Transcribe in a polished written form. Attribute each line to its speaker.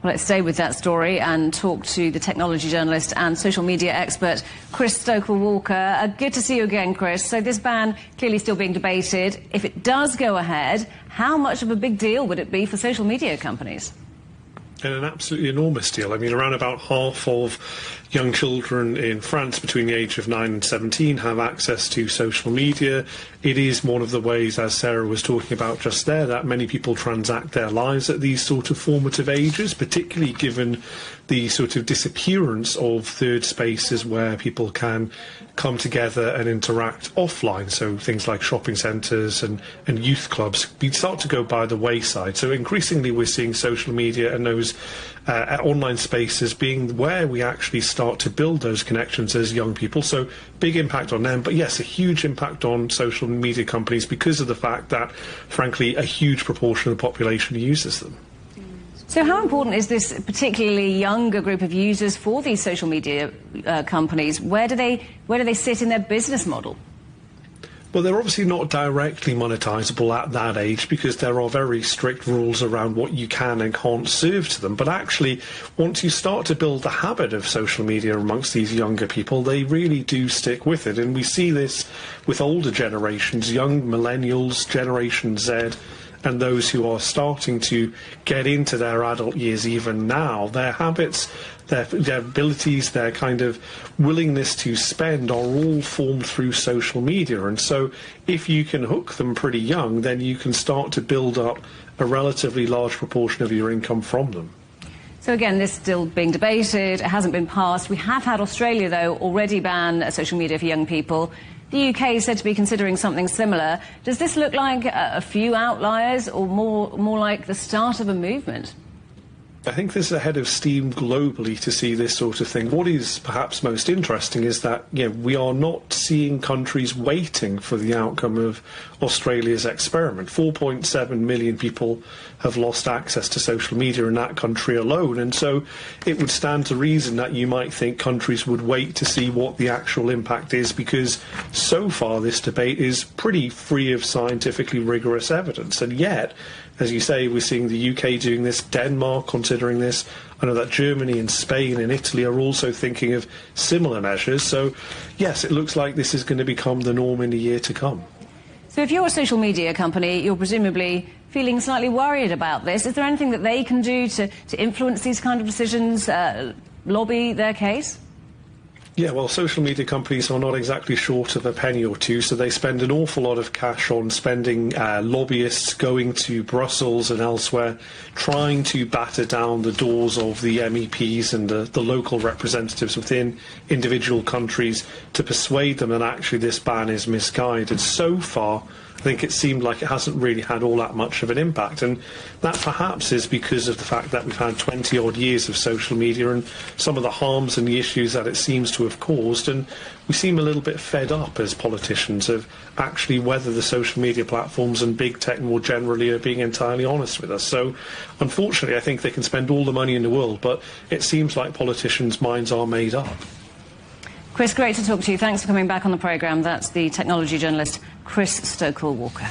Speaker 1: Well, let's stay with that story and talk to the technology journalist and social media expert, Chris Stokell-Walker. Good to see you again, Chris. So this ban clearly still being debated. If it does go ahead, how much of a big deal would it be for social media companies?
Speaker 2: And an absolutely enormous deal. I mean, around about half of young children in France between the age of 9 and 17 have access to social media. It is one of the ways, as Sarah was talking about just there, that many people transact their lives at these sort of formative ages, particularly given the sort of disappearance of third spaces where people can come together and interact offline. So things like shopping centres and youth clubs start to go by the wayside. So increasingly we're seeing social media and those online spaces being where we actually start to build those connections as young people. So big impact on them, but yes, a huge impact on social media companies because of the fact that, frankly, a huge proportion of the population uses them.
Speaker 1: So how important is this particularly younger group of users for these social media companies? Where do they sit in their business model?
Speaker 2: Well, they're obviously not directly monetizable at that age because there are very strict rules around what you can and can't serve to them. But actually, once you start to build the habit of social media amongst these younger people, they really do stick with it. And we see this with older generations, young millennials, Generation Z, and those who are starting to get into their adult years even now. Their habits, their abilities, their kind of willingness to spend are all formed through social media. And so if you can hook them pretty young, then you can start to build up a relatively large proportion of your income from them.
Speaker 1: So again, this is still being debated. It hasn't been passed. We have had Australia, though, already ban social media for young people. The UK is said to be considering something similar. Does this look like a few outliers or more like the start of a movement?
Speaker 2: I think this is ahead of steam globally to see this sort of thing. What is perhaps most interesting is that we are not seeing countries waiting for the outcome of Australia's experiment. 4.7 million people have lost access to social media in that country alone, and so it would stand to reason that you might think countries would wait to see what the actual impact is, because so far this debate is pretty free of scientifically rigorous evidence. And yet, as you say, we're seeing the UK doing this, Denmark considering this. I know that Germany and Spain and Italy are also thinking of similar measures. So, yes, it looks like this is going to become the norm in the year to come.
Speaker 1: So if you're a social media company, you're presumably feeling slightly worried about this. Is there anything that they can do to influence these kind of decisions, lobby their case?
Speaker 2: Yeah, well, social media companies are not exactly short of a penny or two, so they spend an awful lot of cash on spending lobbyists going to Brussels and elsewhere, trying to batter down the doors of the MEPs and the local representatives within individual countries to persuade them that actually this ban is misguided. So far, I think it seemed like it hasn't really had all that much of an impact, and that perhaps is because of the fact that we've had 20-odd years of social media and some of the harms and the issues that it seems to have caused, and we seem a little bit fed up as politicians of actually whether the social media platforms and big tech more generally are being entirely honest with us. So unfortunately, I think they can spend all the money in the world, but it seems like politicians' minds are made up.
Speaker 1: Chris, great to talk to you. Thanks for coming back on the programme. That's the technology journalist Chris Stokell-Walker.